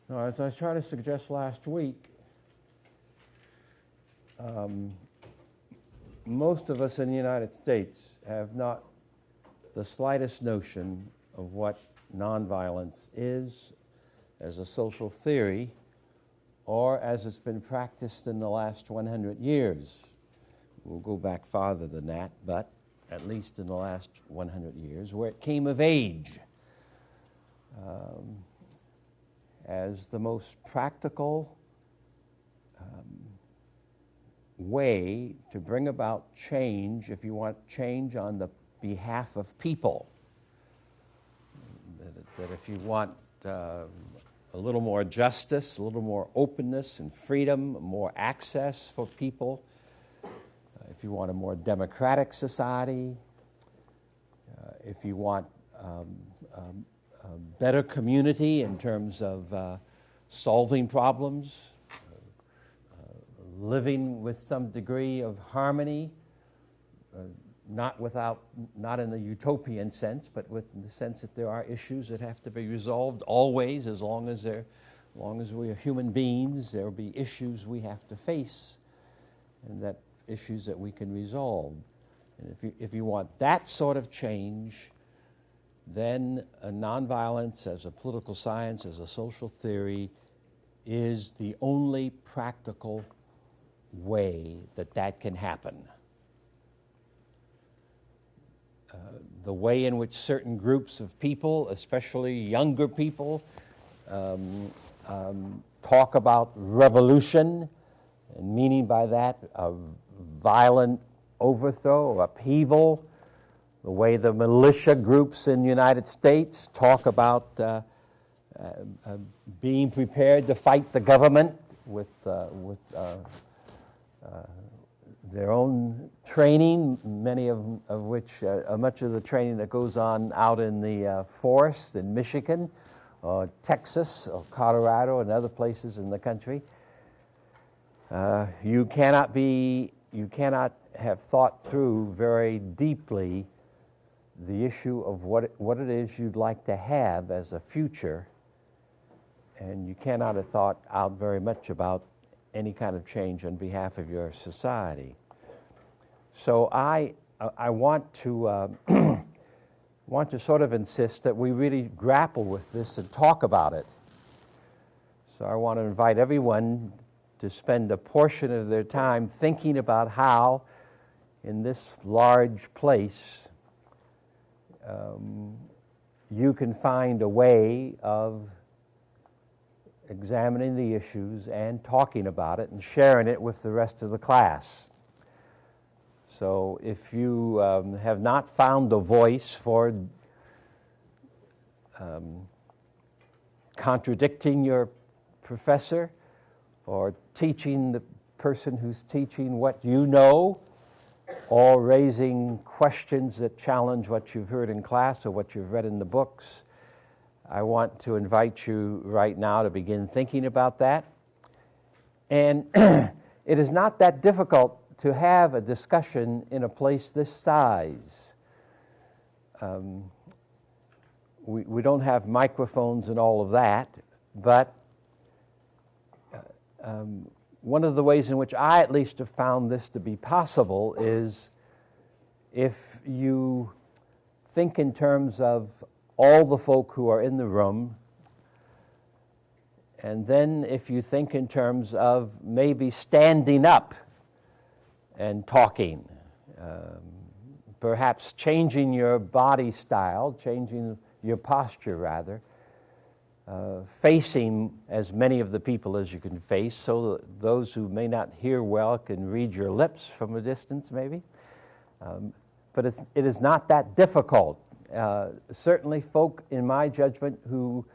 Now, as I was trying to suggest last week, most of us in the United States have not the slightest notion of what nonviolence is as a social theory or as it's been practiced in the last 100 years. We'll go back farther than that, but at least in the last 100 years, where it came of age as the most practical way to bring about change, if you want change on the behalf of people. That if you want a little more justice, a little more openness and freedom, more access for people, if you want a more democratic society, if you want a better community in terms of solving problems, living with some degree of harmony, not in the utopian sense, but with the sense that there are issues that have to be resolved always, as long as we are human beings, there will be issues we have to face, and that issues that we can resolve. And if you want that sort of change, then nonviolence as a political science, as a social theory, is the only practical way that can happen. The way in which certain groups of people, especially younger people, talk about revolution, and meaning by that a violent overthrow or upheaval, the way the militia groups in the United States talk about being prepared to fight the government with their own training, much of the training that goes on out in the forest in Michigan, or Texas, or Colorado, and other places in the country. You cannot have thought through very deeply the issue of what it is you'd like to have as a future, and you cannot have thought out very much about any kind of change on behalf of your society. So I want to want to sort of insist that we really grapple with this and talk about it. So I want to invite everyone to spend a portion of their time thinking about how, in this large place, you can find a way of examining the issues and talking about it and sharing it with the rest of the class. So if you have not found a voice for contradicting your professor or teaching the person who's teaching what you know, or raising questions that challenge what you've heard in class or what you've read in the books, I want to invite you right now to begin thinking about that. And it is not that difficult to have a discussion in a place this size. We don't have microphones and all of that, but one of the ways in which I at least have found this to be possible is if you think in terms of all the folk who are in the room, and then if you think in terms of maybe standing up and talking, perhaps changing your body style, changing your posture rather, facing as many of the people as you can face, so that those who may not hear well can read your lips from a distance maybe. But it is not that difficult. Certainly folk, in my judgment, who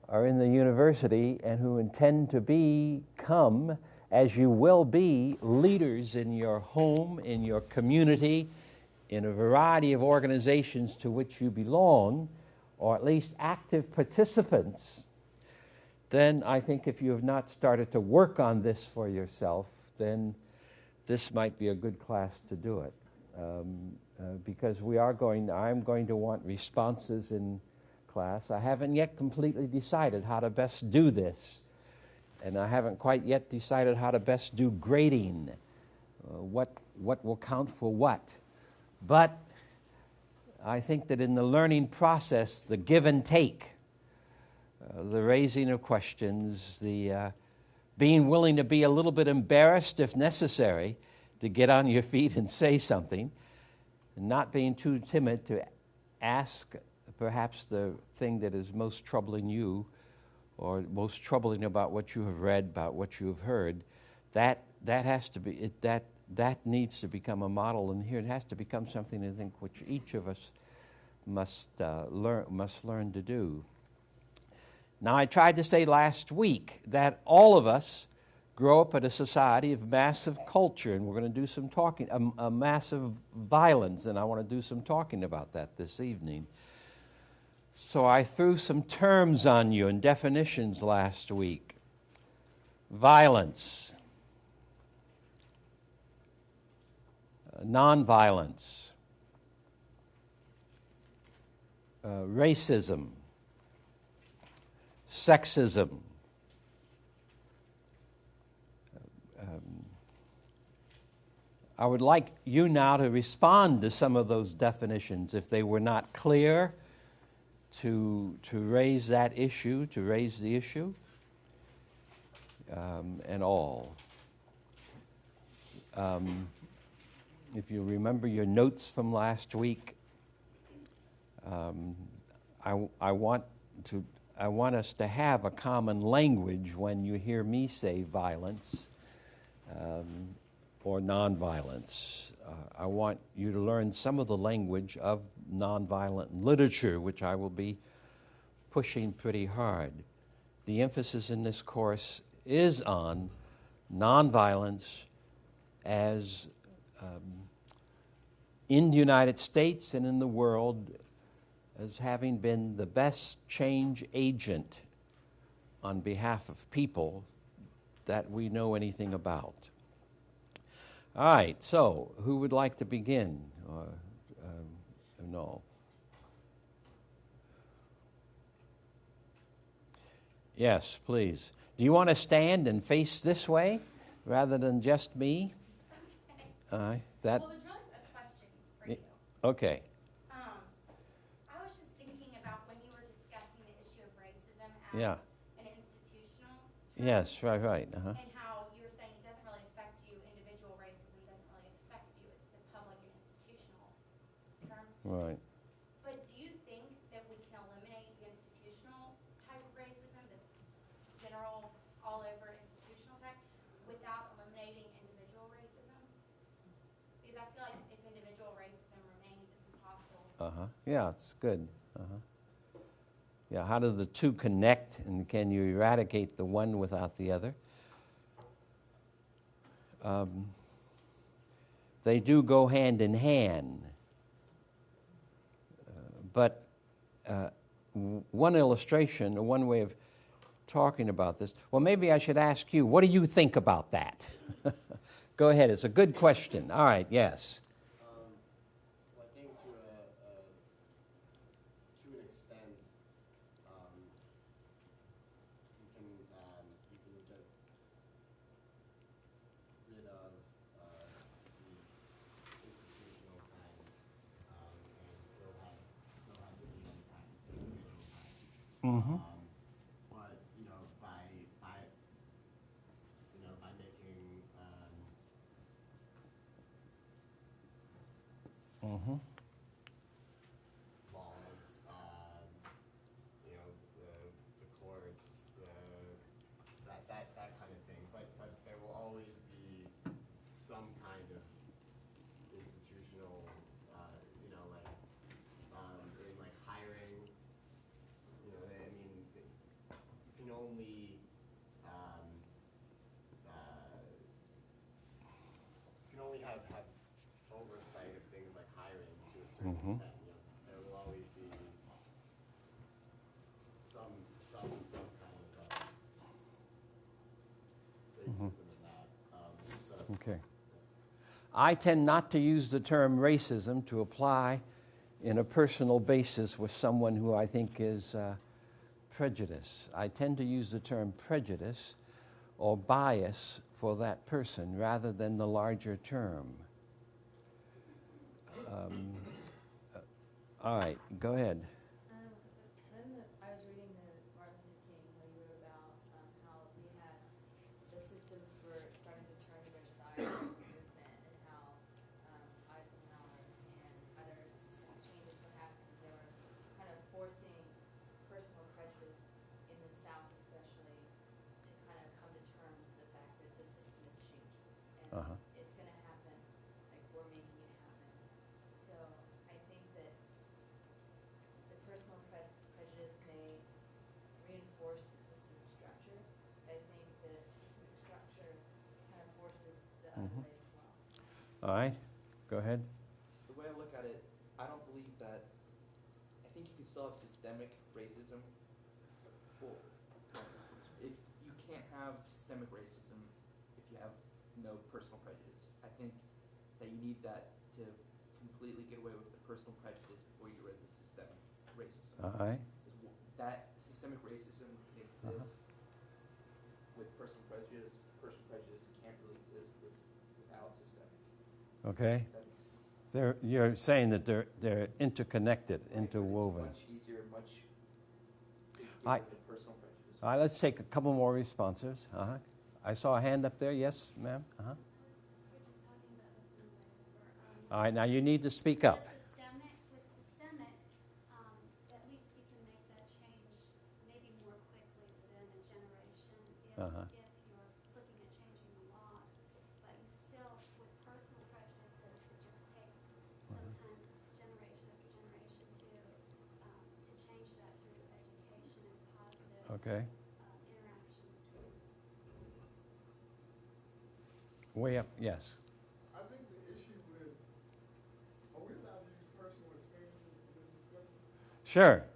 are in the university and who intend to become, as you will be, leaders in your home, in your community, in a variety of organizations to which you belong, or at least active participants, then I think if you have not started to work on this for yourself, then this might be a good class to do it. Because I'm going to want responses in class. I haven't yet completely decided how to best do this, and I haven't quite yet decided how to best do grading, what will count for what. But I think that in the learning process, the give and take, the raising of questions, the being willing to be a little bit embarrassed if necessary to get on your feet and say something, and not being too timid to ask perhaps the thing that is most troubling you or most troubling about what you have read, about what you have heard, that has to be, that needs to become a model, and here it has to become something I think which each of us must learn to do. Now, I tried to say last week that all of us grow up in a society of massive culture, and we're going to do some talking, a massive violence, and I want to do some talking about that this evening. So I threw some terms on you and definitions last week. Violence, nonviolence, racism, sexism, I would like you now to respond to some of those definitions if they were not clear, to raise that issue, to raise the issue, and all. If you remember your notes from last week, I want us to have a common language when you hear me say violence or nonviolence. I want you to learn some of the language of nonviolent literature, which I will be pushing pretty hard. The emphasis in this course is on nonviolence as in the United States and in the world as having been the best change agent on behalf of people that we know anything about. All right, so who would like to begin? No. Yes, please. Do you want to stand and face this way rather than just me? Well, it was really a question for you. Okay. I was just thinking about when you were discussing the issue of racism as an institutional term. Yes, right. And how you were saying it doesn't really affect you, individual racism doesn't really affect you, it's the public and institutional term. Right. But do you think that we can eliminate the institutional type of racism, the general, all over institutional type, without eliminating individual racism? Because I feel like if individual racism remains, it's impossible. Yeah, it's good. Yeah, how do the two connect, and can you eradicate the one without the other? They do go hand in hand. But one illustration, or one way of talking about this, well, maybe I should ask you, what do you think about that? Go ahead, it's a good question. All right, yes. Well, I think to an extent, you can get rid of the institutional kind and still have the human kind, the individual kind. But by making laws, the courts, that kind of thing. But there will always be some kind of institutional, in like hiring. You can only have oversight of things like hiring to a certain extent. There will always be some kind of racism in that. Okay. I tend not to use the term racism to apply in a personal basis with someone who I think is prejudiced. I tend to use the term prejudice or bias for that person rather than the larger term. All right, go ahead. I was reading the Martin Luther King when you wrote about how we had the systems were starting to turn to their side of the movement, and how Eisenhower and other system changes were happening. They were kind of forcing personal prejudice in the South, especially, to kind of come to terms with the fact that the system is changing and it's going to happen. Like, we're making it happen. So I think that the personal prejudice may reinforce the systemic structure, but I think the systemic structure kind of forces the other way as well. All right, go ahead. The way I look at it, I don't believe that. I think you can still have systemic racism. Well, if you can't have systemic racism if you have no personal prejudice. I think that you need that to completely get away with the personal prejudice before you get rid of the systemic racism. All right. That systemic racism can exist with personal prejudice. Personal prejudice can't really exist without systemic. Okay. That makes sense. You're saying that they're interconnected, Right, but interwoven. It's much easier, to get I- rid of the personal prejudice. All right, let's take a couple more responses. I saw a hand up there. Yes, ma'am? We're just talking about this in a way for, All right, now you need to speak up. With systemic, at least we can make that change maybe more quickly within a generation if you're looking at changing the laws. But you still, with personal prejudices, it just takes sometimes generation after generation to change that through education and positive Okay. interaction between citizens. Way up, yes. I think the issue with, are we allowed to use personal experiences in this discussion? Sure.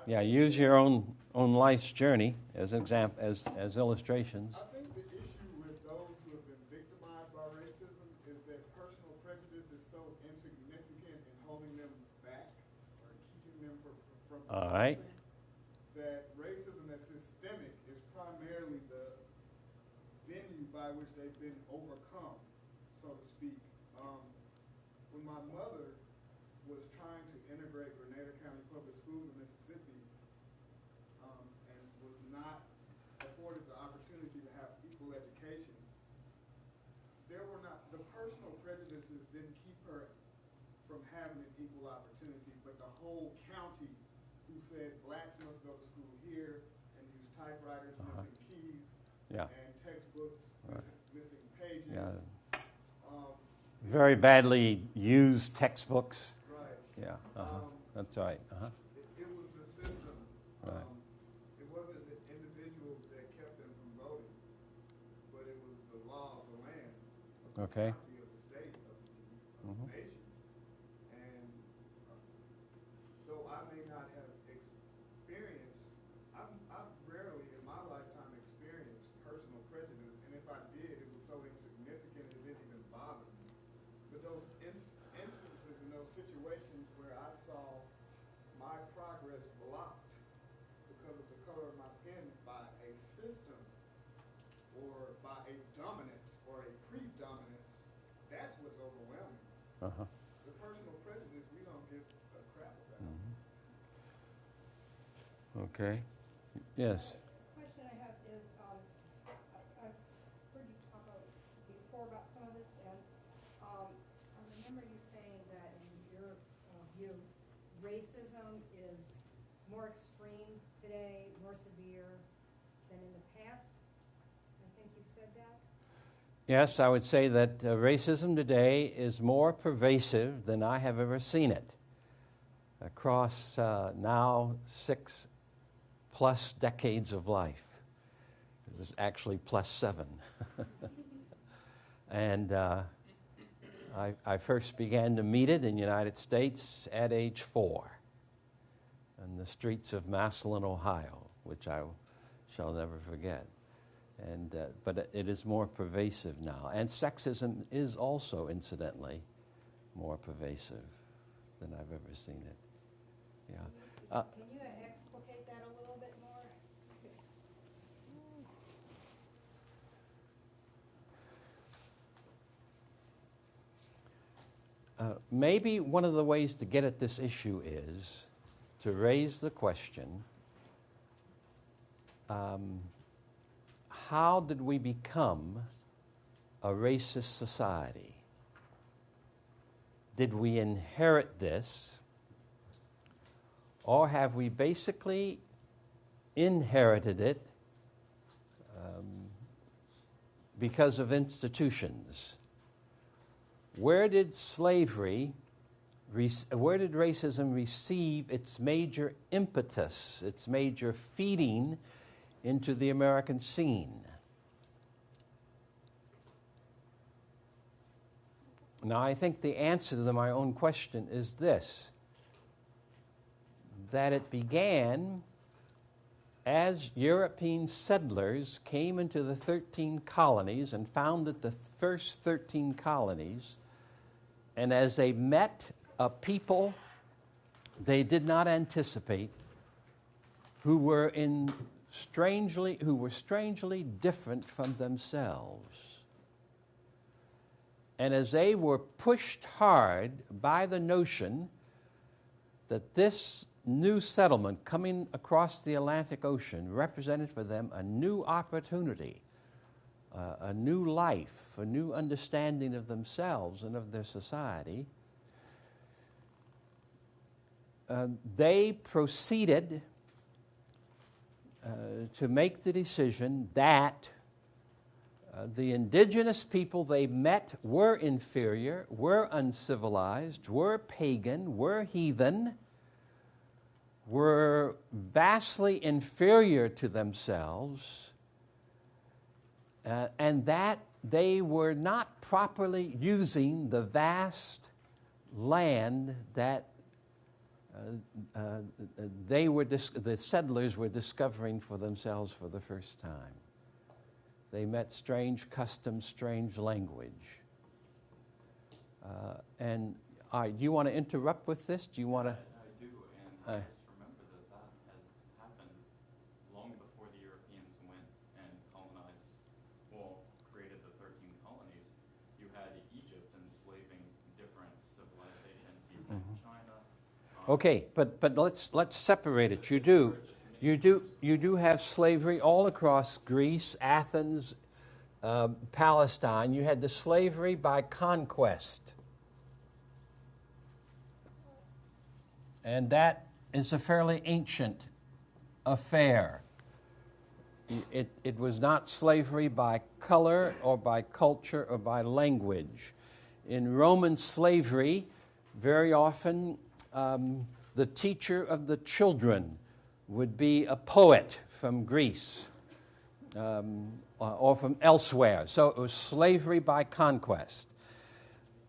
Yeah, use your own life's journey as as illustrations. I think the issue with those who have been victimized by racism is that personal prejudice is so insignificant in holding them back or keeping them from All right. progressing, that racism that's systemic is primarily the venue by which they've been overcome, so to speak. When my mother was trying to integrate Grenada County Public Schools in Mississippi, and was not afforded the opportunity to have equal education, the personal prejudices didn't keep her from having an equal opportunity, but the whole county who said blacks must go to school here and use typewriters, missing keys, Yeah. and textbooks, missing pages. Yeah. Um, Very badly used textbooks. right. Yeah. That's right. It was the system. Right. It wasn't the individuals that kept them from voting, but it was the law of the land, of Okay. the county, of the state, of the nation. And though I may not have experienced, I've rarely in my lifetime experienced personal prejudice, and if I did, it was so insignificant it didn't even bother me. But those instances and those situations where I saw my progress blocked because of the color of my skin by a system or by a dominance or a predominance, that's what's overwhelming. The personal prejudice, we don't give a crap about. Okay. Yes. Question I have is, I've heard you talk before about some of this, and I remember you saying that in your view, racism is more extreme today, more severe than in the past. I think you've said that. Yes, I would say that racism today is more pervasive than I have ever seen it. Across now 6+ decades of life. This is actually +7. And I first began to meet it in the United States at age 4 in the streets of Massillon, Ohio, which I shall never forget. And but it is more pervasive now. And sexism is also, incidentally, more pervasive. than I've ever seen it. Yeah. Can you explicate that a little bit more? Maybe one of the ways to get at this issue is to raise the question, how did we become a racist society? Did we inherit this, or have we basically inherited it because of institutions? Where did racism receive its major impetus, its major feeding into the American scene? Now, I think the answer to my own question is this, that it began as European settlers came into the 13 colonies and founded the first 13 colonies, and as they met a people they did not anticipate, who were strangely different from themselves. And as they were pushed hard by the notion that this new settlement coming across the Atlantic Ocean represented for them a new opportunity, a new life, a new understanding of themselves and of their society, they proceeded to make the decision that the indigenous people they met were inferior, were uncivilized, were pagan, were heathen, were vastly inferior to themselves, and that they were not properly using the vast land that the settlers were discovering for themselves for the first time. They met strange customs, strange language. And do you want to interrupt with this? Do you want to? I do, and I just remember that has happened long before the Europeans went and created the 13 colonies. You had Egypt enslaving different civilizations. You had China. Okay, but let's separate it. You do have slavery all across Greece, Athens, Palestine. You had the slavery by conquest. And that is a fairly ancient affair. It was not slavery by color or by culture or by language. In Roman slavery, very often the teacher of the children would be a poet from Greece or from elsewhere. So it was slavery by conquest.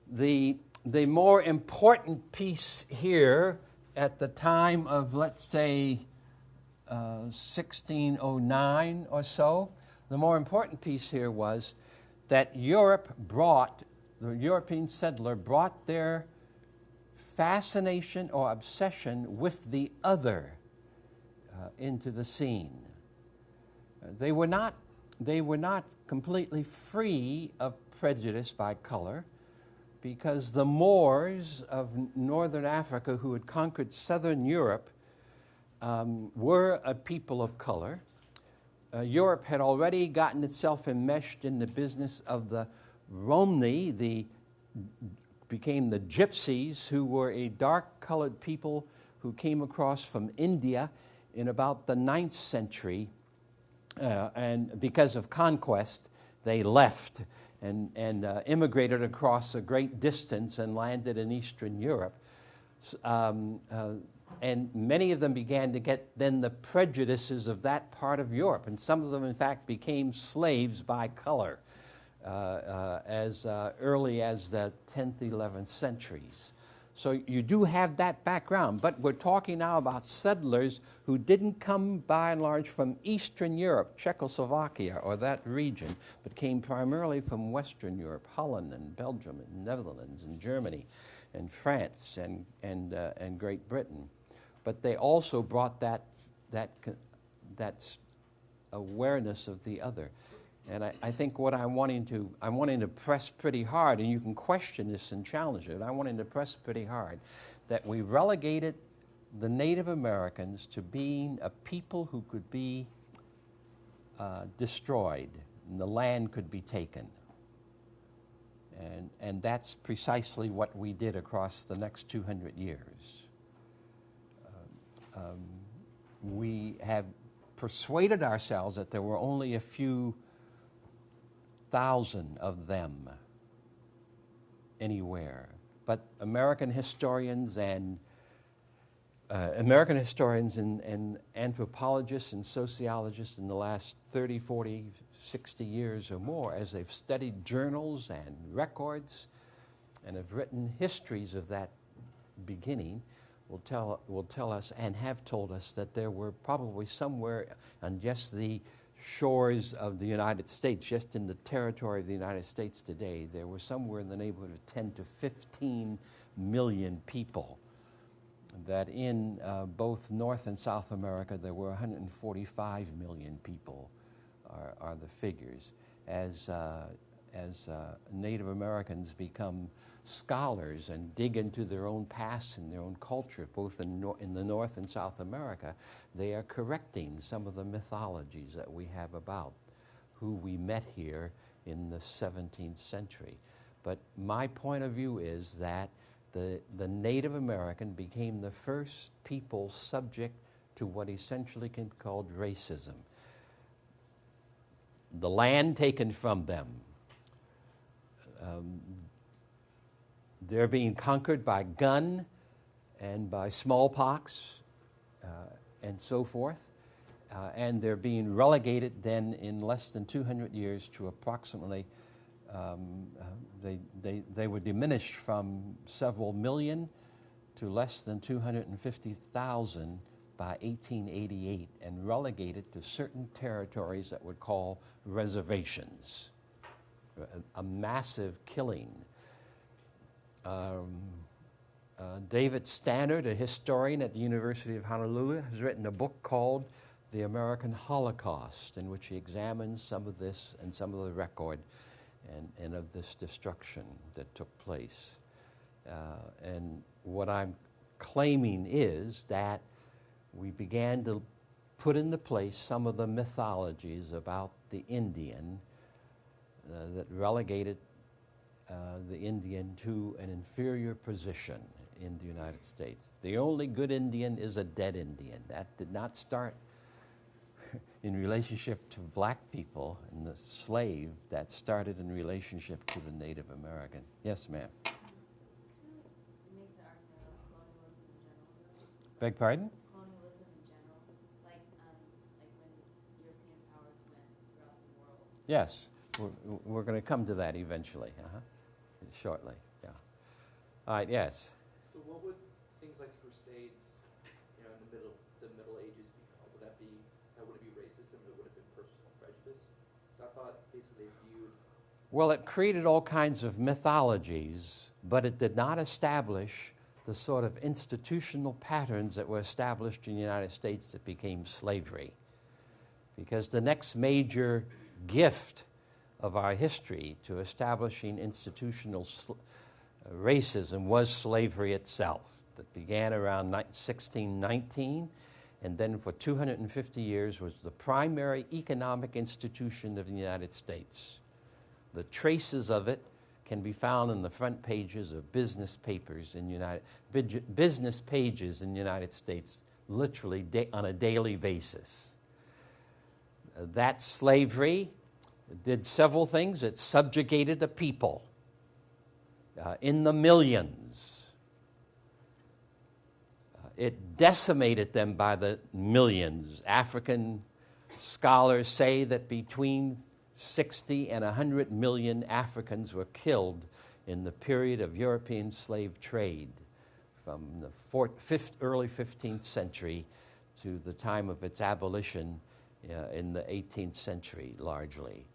The more important piece here at the time of, let's say, 1609 or so, the more important piece here was that the European settler brought their fascination or obsession with the other into the scene. They were not completely free of prejudice by color, because the Moors of northern Africa who had conquered southern Europe were a people of color. Europe had already gotten itself enmeshed in the business of the Romni, became the Gypsies, who were a dark-colored people who came across from India in about the 9th century, and because of conquest, they left and immigrated across a great distance and landed in Eastern Europe. And many of them began to get then the prejudices of that part of Europe, and some of them, in fact, became slaves by color as early as the 10th, 11th centuries. So you do have that background, but we're talking now about settlers who didn't come by and large from Eastern Europe, Czechoslovakia, or that region, but came primarily from Western Europe, Holland and Belgium and Netherlands and Germany. and France and Great Britain. But they also brought that awareness of the other. And I think what I'm wanting to press pretty hard, and you can question this and challenge it, I'm wanting to press pretty hard, that we relegated the Native Americans to being a people who could be destroyed, and the land could be taken. And that's precisely what we did across the next 200 years. We have persuaded ourselves that there were only a few thousand of them anywhere. But American historians and anthropologists and sociologists in the last 30, 40, 60 years or more, as they've studied journals and records and have written histories of that beginning, will tell us and have told us that there were probably somewhere on just the shores of the United States, just in the territory of the United States today, there were somewhere in the neighborhood of 10 to 15 million people. That in both North and South America, there were 145 million people, are the figures. As Native Americans become scholars and dig into their own past and their own culture, both in the North and South America, they are correcting some of the mythologies that we have about who we met here in the 17th century. But my point of view is that the Native American became the first people subject to what essentially can be called racism. The land taken from them. They're being conquered by gun and by smallpox and so forth. And they're being relegated then in less than 200 years to approximately, they were diminished from several million to less than 250,000 by 1888 and relegated to certain territories that would call reservations. A massive killing. David Stannard, a historian at the University of Honolulu, has written a book called The American Holocaust, in which he examines some of this and some of the record and of this destruction that took place. And what I'm claiming is that we began to put into place some of the mythologies about the Indian that relegated the Indian to an inferior position in the United States. The only good Indian is a dead Indian. That did not start in relationship to black people and the slave. That started in relationship to the Native American. Yes, ma'am. Make the argument of colonialism in general. Beg pardon? Colonialism in general, like when European powers went throughout the world. Yes, we're going to come to that eventually, shortly. Yeah. All right. Yes. So what would things like crusades, in the Middle Ages be called? Would that wouldn't be racism? It would have been personal prejudice. So I thought basically viewed. Well, it created all kinds of mythologies, but it did not establish the sort of institutional patterns that were established in the United States that became slavery. Because the next major gift of our history to establishing institutional racism was slavery itself. That began around 1619, and then for 250 years was the primary economic institution of the United States. The traces of it can be found in the front pages of business pages in the United States, literally on a daily basis. That slavery did several things. It subjugated the people in the millions. It decimated them by the millions. African scholars say that between 60 and 100 million Africans were killed in the period of European slave trade from the early 15th century to the time of its abolition in the 18th century, largely.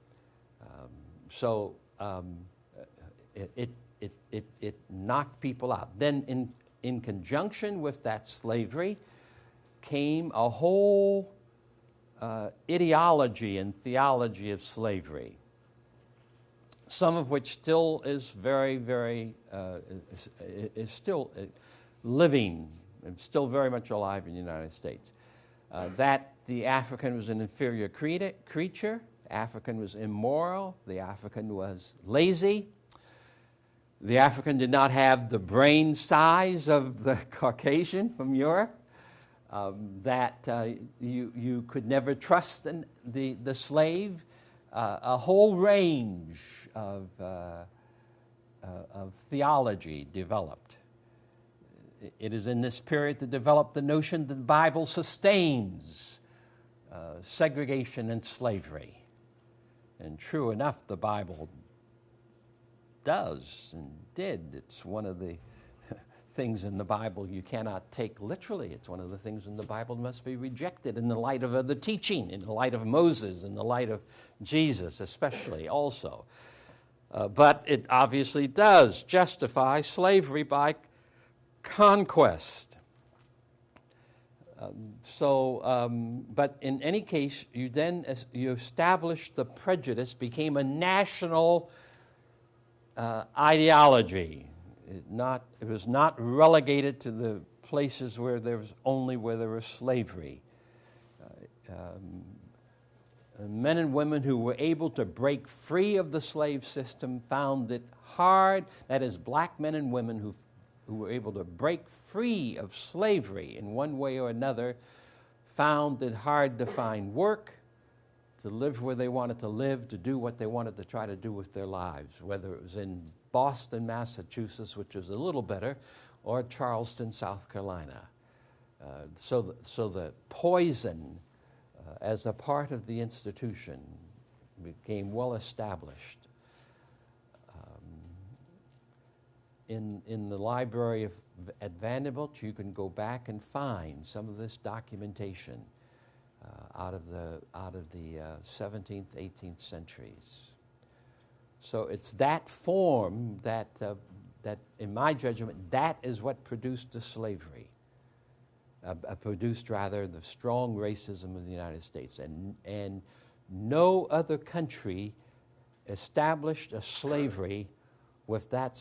it knocked people out. Then in conjunction with that slavery came a whole ideology and theology of slavery, some of which still is is still living and still very much alive in the United States. That the African was an inferior creature, African was immoral, the African was lazy, the African did not have the brain size of the Caucasian from Europe, that you could never trust the slave, a whole range of theology developed. It is in this period to develop the notion that the Bible sustains segregation and slavery. And true enough, the Bible does and did. It's one of the things in the Bible you cannot take literally. It's one of the things in the Bible that must be rejected in the light of other teaching, in the light of Moses, in the light of Jesus especially also. But it obviously does justify slavery by conquest. But in any case, you established the prejudice, became a national ideology. It was not relegated to the places where there was slavery. Men and women who were able to break free of the slave system found it hard. That is, black men and women who were able to break free of slavery in one way or another found it hard to find work, to live where they wanted to live, to do what they wanted to try to do with their lives, whether it was in Boston, Massachusetts, which was a little better, or Charleston, South Carolina. So the poison as a part of the institution became well established. In the library at Vanderbilt, you can go back and find some of this documentation out of the 17th, 18th centuries. So it's that form that, in my judgment, that is what produced the slavery, produced rather the strong racism of the United States. And no other country established a slavery with that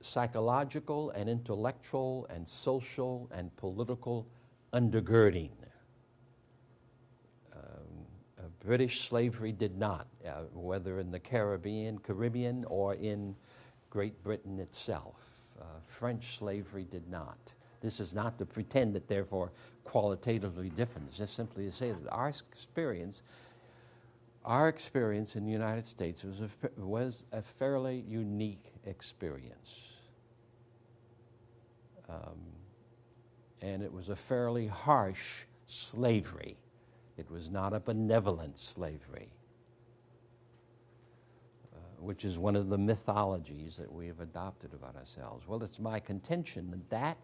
psychological and intellectual and social and political undergirding. British slavery did not, whether in the Caribbean or in Great Britain itself. French slavery did not. This is not to pretend that therefore qualitatively different. It's just simply to say that our experience in the United States was a fairly unique experience. And it was a fairly harsh slavery. It was not a benevolent slavery, which is one of the mythologies that we have adopted about ourselves. Well, it's my contention that that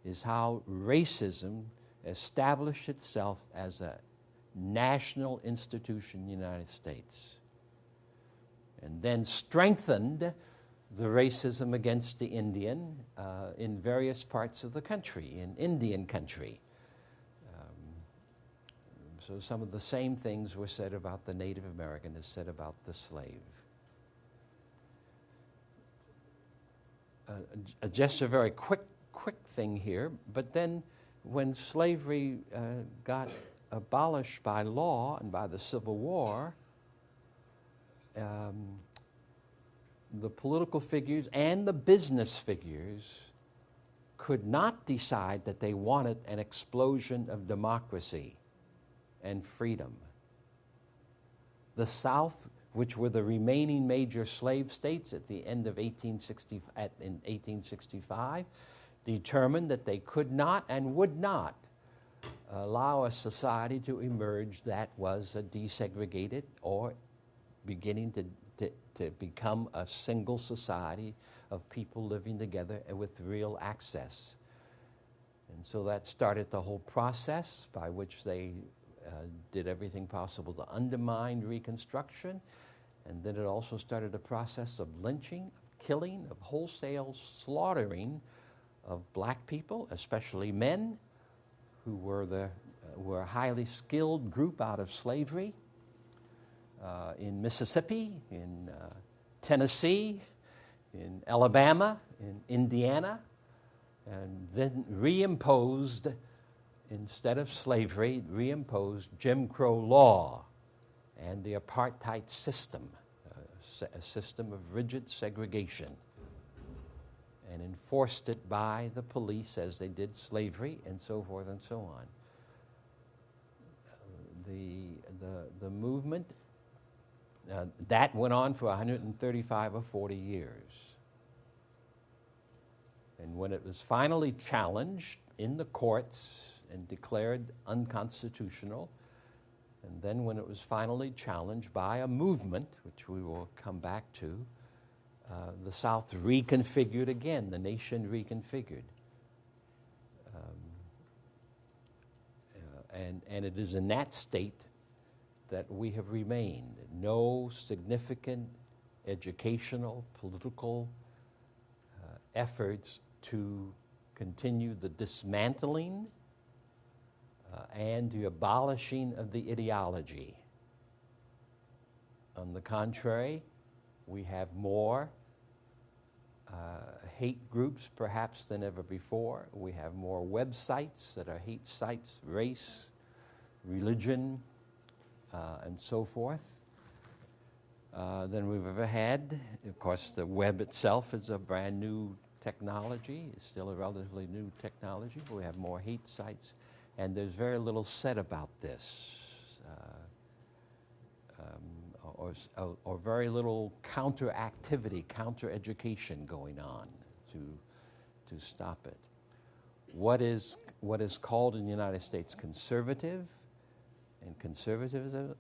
is how racism established itself as a national institution in the United States, and then strengthened the racism against the Indian in various parts of the country, in Indian country. So some of the same things were said about the Native American as said about the slave. Just a very quick thing here, but then when slavery got abolished by law and by the Civil War, the political figures and the business figures could not decide that they wanted an explosion of democracy and freedom. The South, which were the remaining major slave states at the end of 1865, determined that they could not and would not allow a society to emerge that was a desegregated or beginning to become a single society of people living together and with real access. And so that started the whole process by which they did everything possible to undermine Reconstruction. And then it also started a process of lynching, of killing, of wholesale slaughtering of black people, especially men, who were a highly skilled group out of slavery in Mississippi, in Tennessee, in Alabama, in Indiana, and then reimposed, instead of slavery, reimposed Jim Crow law and the apartheid system, a system of rigid segregation, and enforced it by the police as they did slavery, and so forth and so on. The movement, that went on for 135 or 40 years. And when it was finally challenged in the courts and declared unconstitutional, and then when it was finally challenged by a movement, which we will come back to, the South reconfigured again, the nation reconfigured. And it is in that state that we have remained. No significant educational, political efforts to continue the dismantling and the abolishing of the ideology. On the contrary, we have more hate groups perhaps than ever before. We have more websites that are hate sites, race, religion, and so forth, than we've ever had. Of course, the web itself is a brand new technology. It's still a relatively new technology. We have more hate sites, and there's very little said about this, or very little counter-activity, counter-education going on to stop it. What is called in the United States conservative, and conservatism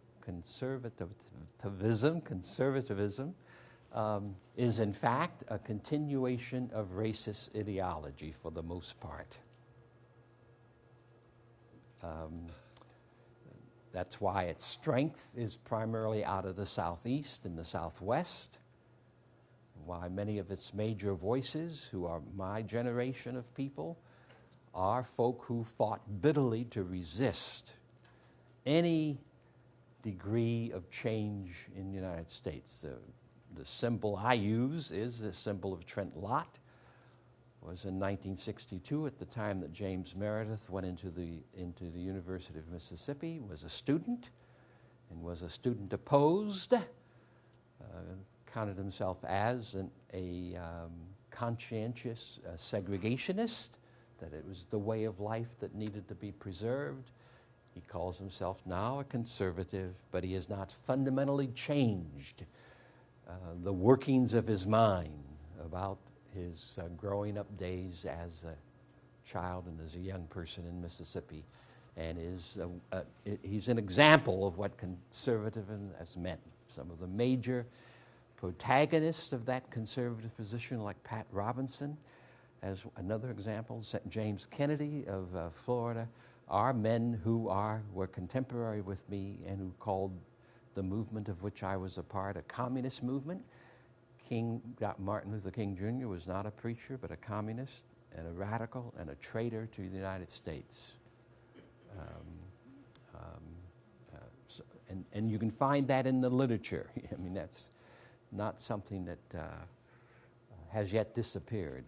is in fact a continuation of racist ideology for the most part. That's why its strength is primarily out of the Southeast and the Southwest, why many of its major voices, who are my generation of people, are folk who fought bitterly to resist any degree of change in the United States. The symbol I use is the symbol of Trent Lott. It was in 1962, at the time that James Meredith went into the University of Mississippi, was a student, and was a student opposed, counted himself as a conscientious segregationist, that it was the way of life that needed to be preserved. He calls himself now a conservative, but he has not fundamentally changed the workings of his mind about his growing up days as a child and as a young person in Mississippi, and he's an example of what conservatism has meant. Some of the major protagonists of that conservative position, like Pat Robinson, as another example, James Kennedy of Florida, are men who were contemporary with me and who called the movement of which I was a part a communist movement. Martin Luther King Jr. was not a preacher, but a communist and a radical and a traitor to the United States. And you can find that in the literature. I mean, that's not something that has yet disappeared.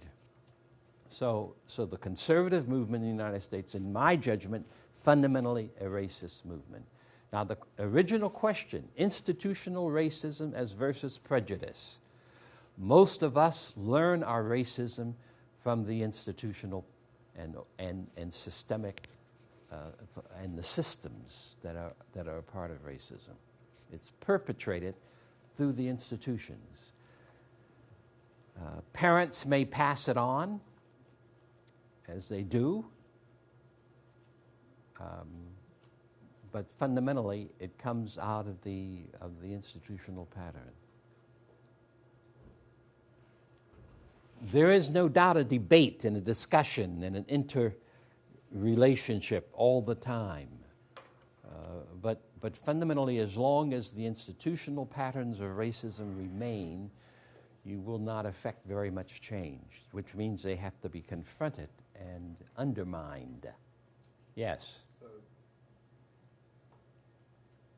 So the conservative movement in the United States, in my judgment, fundamentally a racist movement. Now, the original question, institutional racism as versus prejudice. Most of us learn our racism from the institutional and systemic and the systems that are a part of racism. It's perpetrated through the institutions. Parents may pass it on, as they do, but fundamentally it comes out of the institutional pattern. There is no doubt a debate and a discussion and an interrelationship all the time. But fundamentally, as long as the institutional patterns of racism remain, you will not affect very much change, which means they have to be confronted and undermined. Yes? So,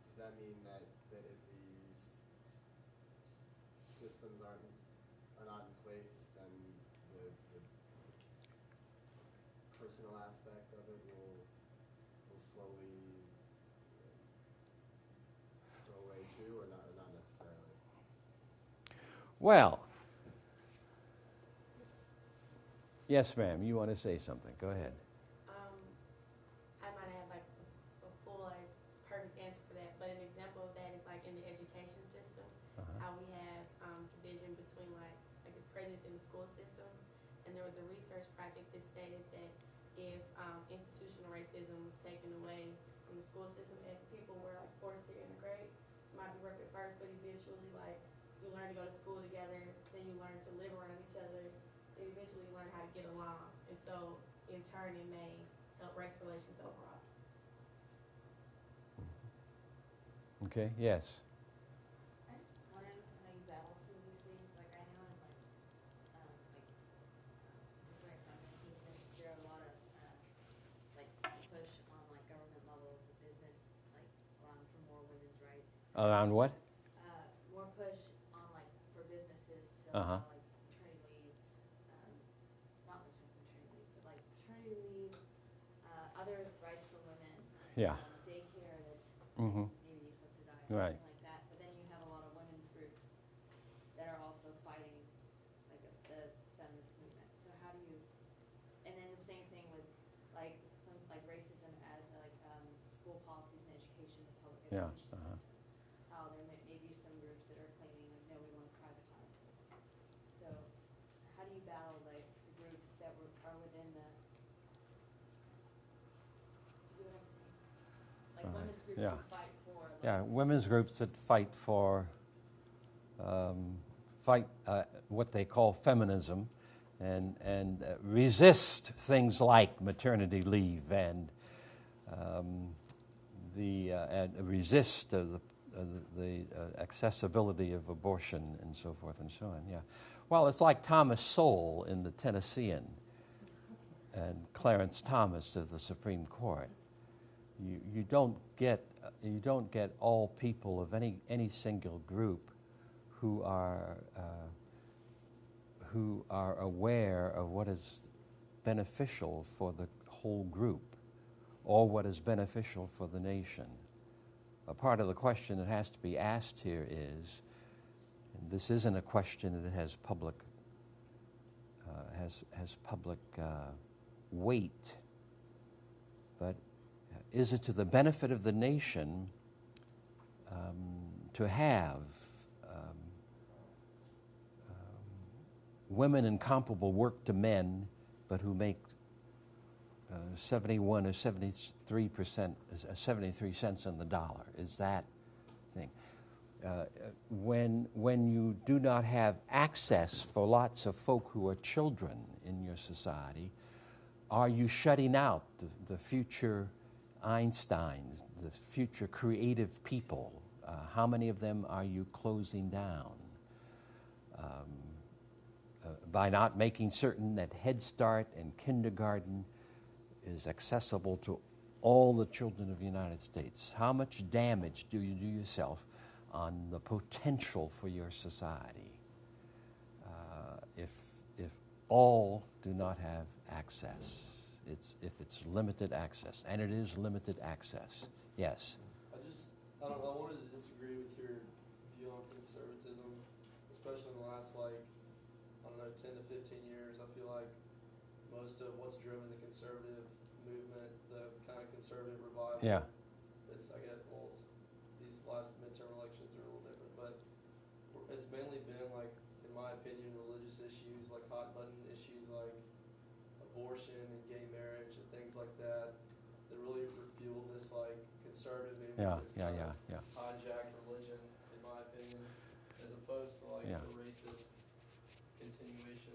does that mean that if these systems are not in place, then the personal aspect of it will slowly go away too, or not necessarily? Well, yes, ma'am, you want to say something? Go ahead. I might have like a full like perfect answer for that, but an example of that is like in the education system, how we have division between like it's prejudice in the school systems, and there was a research project that stated that if institutional racism was taken away from the school system and people were like forced to integrate, it might be rough at first, but eventually like you learn to go to school together, then you learn to live around each other, then eventually you learn how to get along, and so in turn it may help race relations overall. Okay, yes. I just wondering how you battle some of these things. Like I know in like feminist movements, there are a lot of like push on like government levels, the business, like allowing for more women's rights. Around what? More push on like for businesses to Uh-huh. allow like paternity leave, not like some paternity leave, but like paternity leave, other rights for women. Yeah. Daycare that's Mm-hmm. maybe subsidized, Right. something like that. But then you have a lot of women's groups that are also fighting like the feminist movement. So how do you? And then the same thing with like some like racism as like school policies and education, the public Yeah, education uh-huh. system. How there may be some groups that are claiming like no, we want to privatize it. So how do you battle like the groups that are within the? You know what I'm saying? Like Right. women's groups Yeah. who fight for. Like, Yeah, women's groups that fight for what they call feminism and resist things like maternity leave and resist the accessibility of abortion and so forth and so on. Yeah, well, it's like Thomas Sowell in the Tennessean and Clarence Thomas of the Supreme Court. You don't get all people of any single group who are aware of what is beneficial for the whole group or what is beneficial for the nation. A part of the question that has to be asked here is, and this isn't a question that has public weight, but is it to the benefit of the nation to have women in comparable work to men, but who make 71 or 73 cents on the dollar? Is that thing? When you do not have access for lots of folk who are children in your society, are you shutting out the future Einsteins, the future creative people? How many of them are you closing down? By not making certain that Head Start and kindergarten is accessible to all the children of the United States. How much damage do you do yourself on the potential for your society if all do not have access? If it's limited access, and it is limited access. Yes. I wanted to disagree with your view on conservatism, especially in the last 10 to 15 years. I feel like most of what's driven the conservative movement, the kind of conservative revival. Yeah. These last midterm elections are a little different, but it's mainly been in my opinion, religious issues, like hot button issues like abortion and gay marriage and things like that really fueled this conservative movement that's hijacked religion, in my opinion, as opposed to the racist continuation.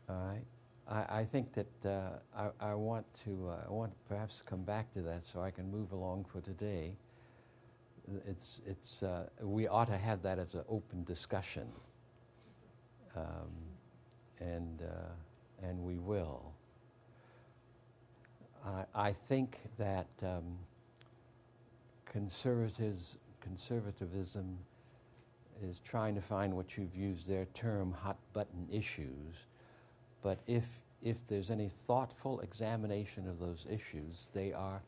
All right. I think that I want to perhaps come back to that so I can move along for today. we ought to have that as an open discussion, and we will. I think that conservatism is trying to find what you've used their term hot button issues, but if there's any thoughtful examination of those issues, they are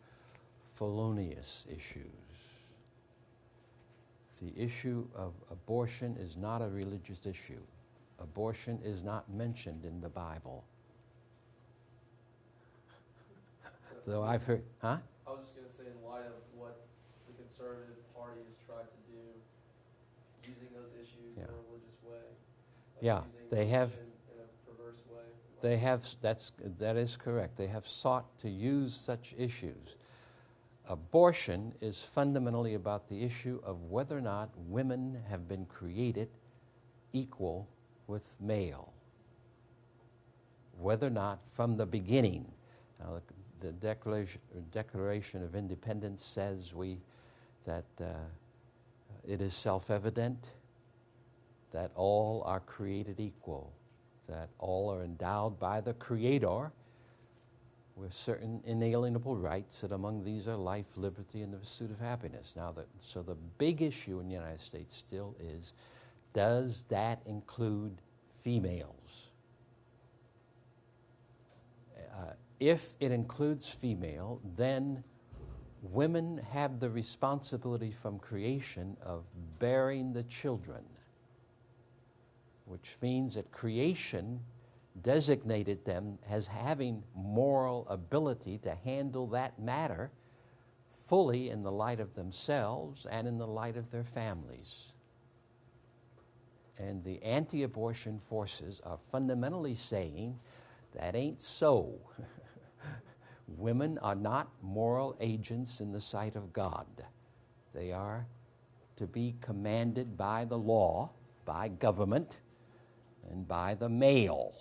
felonious issues. The issue of abortion is not a religious issue. Abortion is not mentioned in the Bible. Though I've heard, huh? I was just going to say, in light of what the Conservative Party has tried to do, using those issues in a religious way. Yeah, they have. In a perverse way. They have. That is correct. They have sought to use such issues. Abortion is fundamentally about the issue of whether or not women have been created equal with male. Whether or not from the beginning. Now, the Declaration of Independence says that it is self-evident that all are created equal, that all are endowed by the Creator with certain inalienable rights, that among these are life, liberty, and the pursuit of happiness. Now, so the big issue in the United States still is, does that include females? If it includes female, then women have the responsibility from creation of bearing the children, which means that creation designated them as having moral ability to handle that matter fully in the light of themselves and in the light of their families. And the anti-abortion forces are fundamentally saying that ain't so. Women are not moral agents in the sight of God. They are to be commanded by the law, by government, and by the male.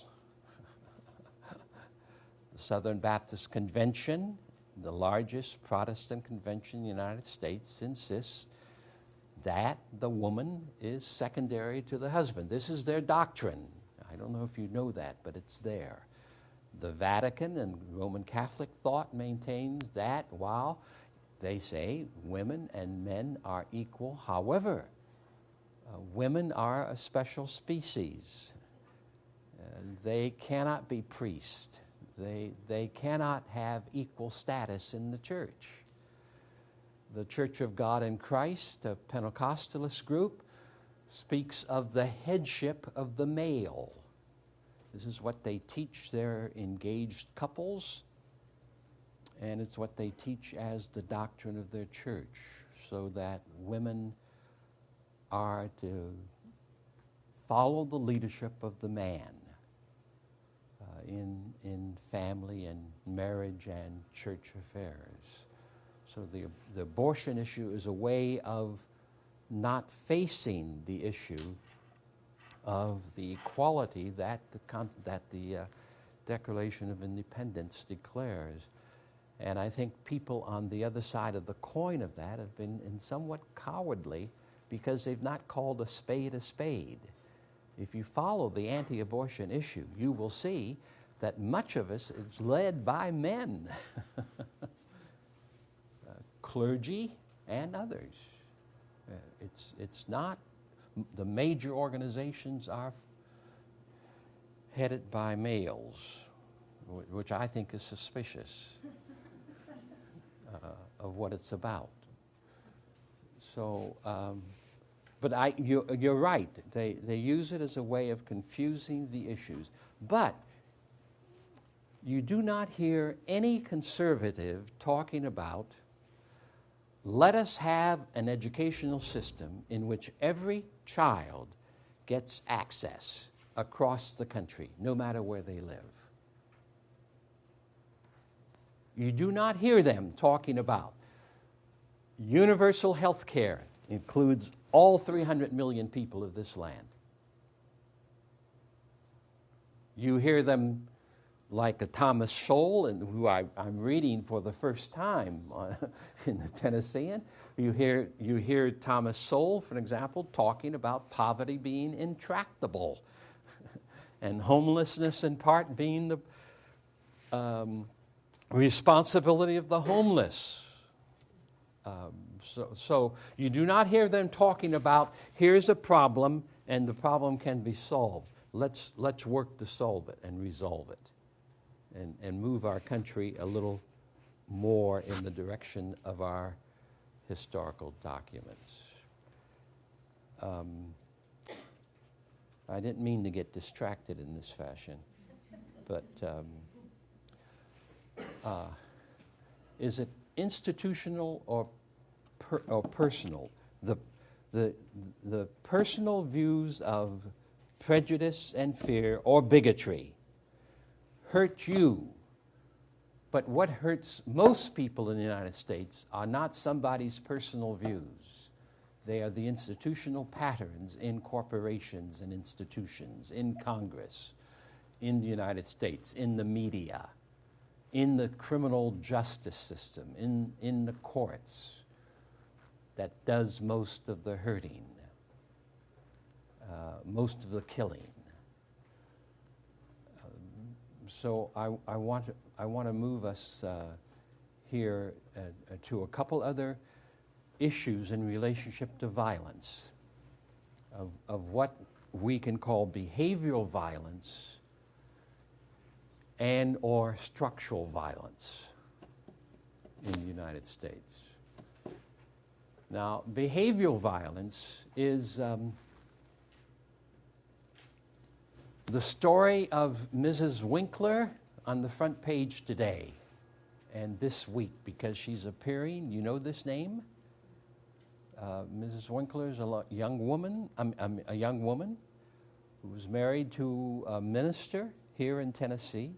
The Southern Baptist Convention, the largest Protestant convention in the United States, insists that the woman is secondary to the husband. This is their doctrine. I don't know if you know that, but it's there. The Vatican and Roman Catholic thought maintains that while they say women and men are equal, however, women are a special species. They cannot be priests. They cannot have equal status in the church. The Church of God in Christ, a Pentecostalist group, speaks of the headship of the male. This is what they teach their engaged couples, and it's what they teach as the doctrine of their church, so that women are to follow the leadership of the man in family and marriage and church affairs. So the abortion issue is a way of not facing the issue of the equality that the Declaration of Independence declares. And I think people on the other side of the coin of that have been somewhat cowardly because they've not called a spade a spade. If you follow the anti-abortion issue, you will see that much of us is led by men, clergy and others. It's not. The major organizations are headed by males, which I think is suspicious of what it's about. So, but you're right. They use it as a way of confusing the issues. But you do not hear any conservative talking about, let us have an educational system in which every child gets access across the country, no matter where they live. You do not hear them talking about universal health care includes all 300 million people of this land. You hear them like a Thomas Sowell, and who I'm reading for the first time in the Tennessean. You hear Thomas Sowell, for example, talking about poverty being intractable, and homelessness in part being the responsibility of the homeless. So you do not hear them talking about, here's a problem and the problem can be solved. Let's work to solve it and resolve it and move our country a little more in the direction of our historical documents. I didn't mean to get distracted in this fashion, but is it institutional or personal? The personal views of prejudice and fear or bigotry hurt you, but what hurts most people in the United States are not somebody's personal views. They are the institutional patterns in corporations and institutions, in Congress, in the United States, in the media, in the criminal justice system, in the courts, that does most of the hurting, most of the killing. So I want to move us here to a couple other issues in relationship to violence, of what we can call behavioral violence and or structural violence in the United States. Now, behavioral violence is the story of Mrs. Winkler on the front page today and this week, because she's appearing. You know this name? Mrs. Winkler is a young woman who was married to a minister here in Tennessee.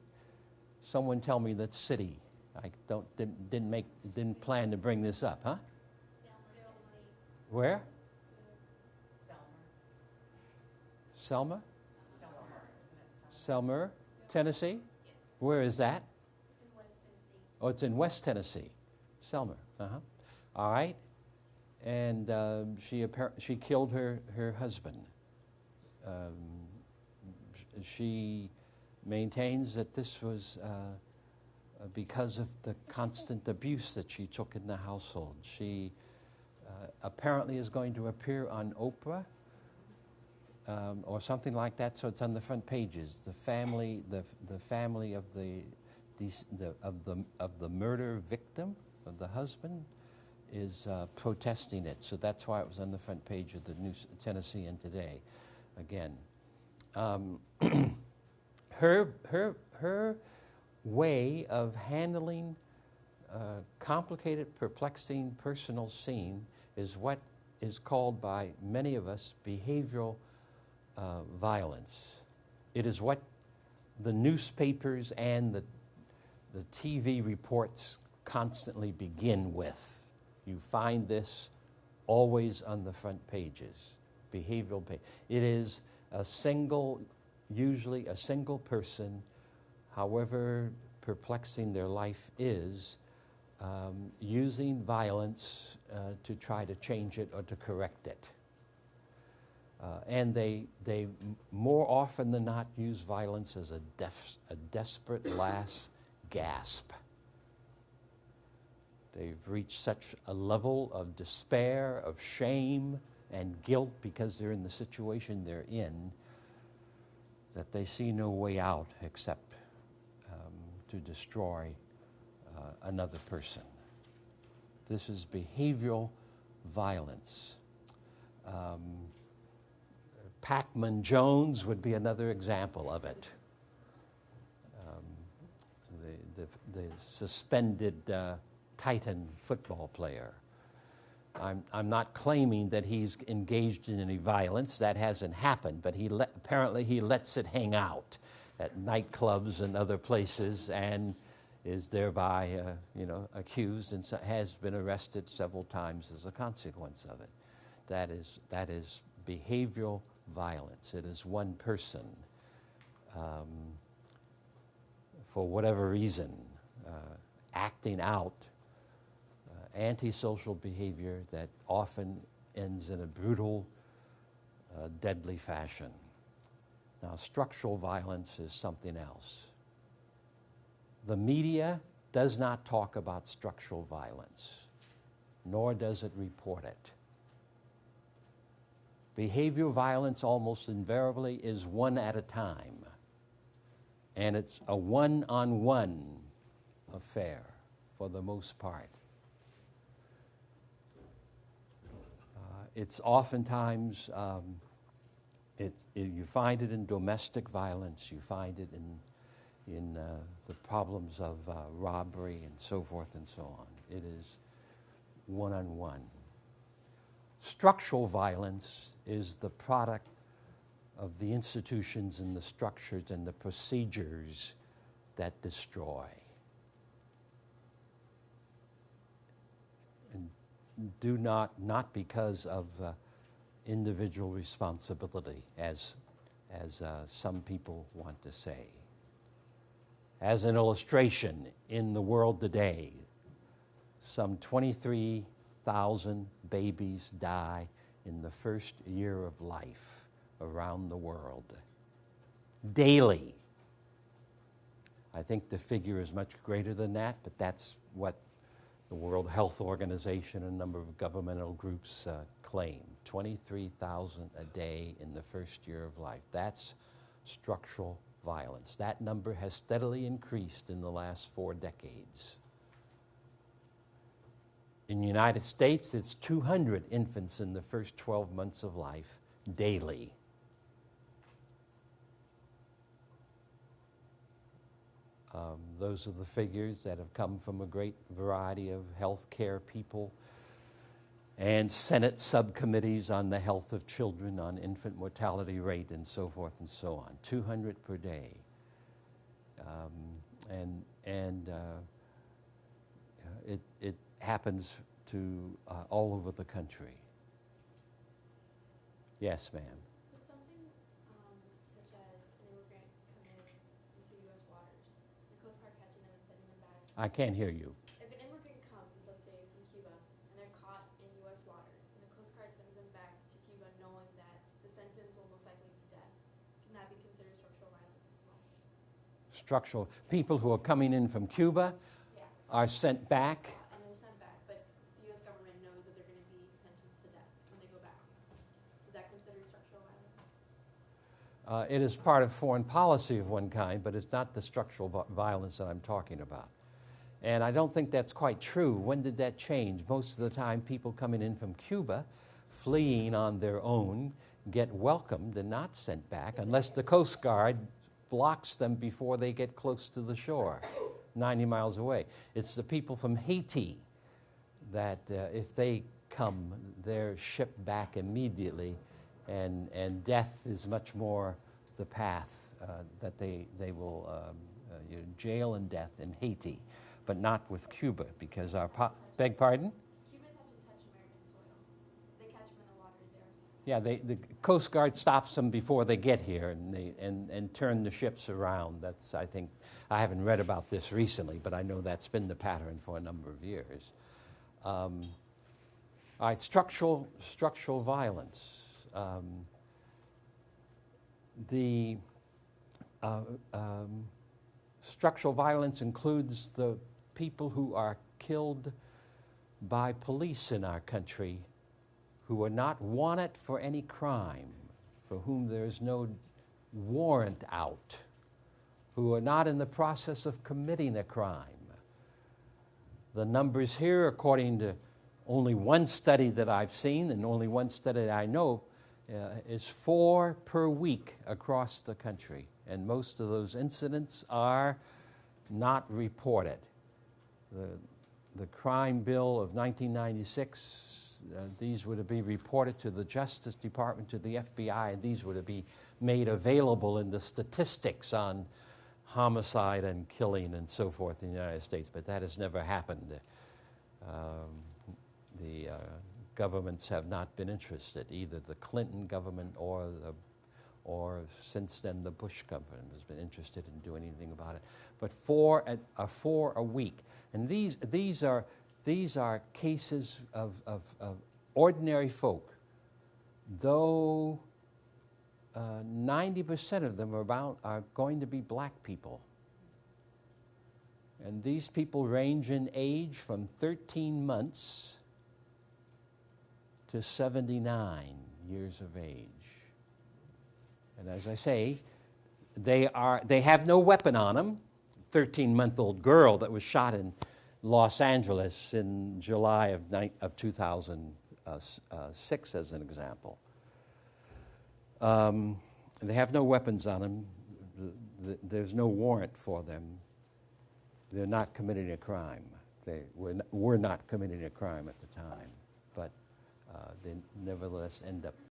Someone tell me that city. I didn't plan to bring this up, huh? Where? Selma? Selmer, Tennessee? Where is that? It's in West Tennessee. Oh, it's in West Tennessee. Selmer. All right. And she killed her husband. She maintains that this was because of the constant abuse that she took in the household. She apparently is going to appear on Oprah or something like that. So it's on the front pages. The family of the murder victim, of the husband, is protesting it. So that's why it was on the front page of the New Tennessean today. Again, her way of handling complicated, perplexing personal scene is what is called by many of us behavioral violence. It is what the newspapers and the TV reports constantly begin with. You find this always on the front pages, behavioral page. It is usually a single person, however perplexing their life is, using violence to try to change it or to correct it. And they more often than not use violence as a desperate last gasp. They've reached such a level of despair, of shame, and guilt because they're in the situation they're in, that they see no way out except to destroy another person. This is behavioral violence. Pac-Man Jones would be another example of it. The suspended Titan football player. I'm not claiming that he's engaged in any violence. That hasn't happened, but apparently he lets it hang out at nightclubs and other places, and is thereby, accused and has been arrested several times as a consequence of it. That is behavioral violence. It is one person for whatever reason, acting out antisocial behavior that often ends in a brutal, deadly fashion. Now, structural violence is something else. The media does not talk about structural violence, nor does it report it. Behavioral violence almost invariably is one at a time, and it's a one-on-one affair for the most part. It's oftentimes, you find it in domestic violence, you find it in the problems of robbery and so forth and so on. It is one-on-one. Structural violence is the product of the institutions and the structures and the procedures that destroy. And not because of individual responsibility, as some people want to say. As an illustration, in the world today, some 23,000 babies die in the first year of life around the world. Daily. I think the figure is much greater than that, but that's what the World Health Organization and a number of governmental groups claim. 23,000 a day in the first year of life. That's structural violence. That number has steadily increased in the last 4 decades. In the United States, it's 200 infants in the first 12 months of life daily. Those are the figures that have come from a great variety of healthcare people and Senate subcommittees on the health of children, on infant mortality rate, and so forth and so on. 200 per day. It happens to all over the country. Yes, ma'am. Could something such as an immigrant come into U.S. waters, the Coast Guard catching them and sending them back? I can't hear you. If an immigrant comes, let's say from Cuba, and they're caught in U.S. waters, and the Coast Guard sends them back to Cuba knowing that the sentence will most likely be death, can that be considered structural violence as well? Structural. People who are coming in from Cuba are sent back. And they're sent back, but the U.S. government knows that they're going to be sentenced to death when they go back. Is that considered structural violence? It is part of foreign policy of one kind, but it's not the structural violence that I'm talking about. And I don't think that's quite true. When did that change? Most of the time, people coming in from Cuba, fleeing on their own, get welcomed and not sent back, unless the Coast Guard blocks them before they get close to the shore, 90 miles away. It's the people from Haiti that if they come, they're shipped back immediately, and death is much more the path that they will jail and death in Haiti, but not with Cuba, because our beg pardon? Cubans have to touch American soil. They catch them in the waters there. Yeah, the Coast Guard stops them before they get here, and turn the ships around. That's, I think, I haven't read about this recently, but I know that's been the pattern for a number of years. All right, structural violence. Structural violence includes the people who are killed by police in our country who are not wanted for any crime, for whom there is no warrant out, who are not in the process of committing a crime. The numbers here, according to only one study that I've seen and only one study that I know, is 4 per week across the country. And most of those incidents are not reported. The crime bill of 1996, these were to be reported to the Justice Department, to the FBI, and these were to be made available in the statistics on homicide and killing and so forth in the United States, but that has never happened. The governments have not been interested, either the Clinton government or or since then the Bush government has been interested in doing anything about it. But 4 a week. And these are cases of ordinary folk, though 90% of them are going to be black people. And these people range in age from 13 months to 79 years of age. And as I say, they have no weapon on them. 13-month-old girl that was shot in Los Angeles in July of 2006, as an example. They have no weapons on them. There's no warrant for them. They're not committing a crime. They were not committing a crime at the time, but they nevertheless end up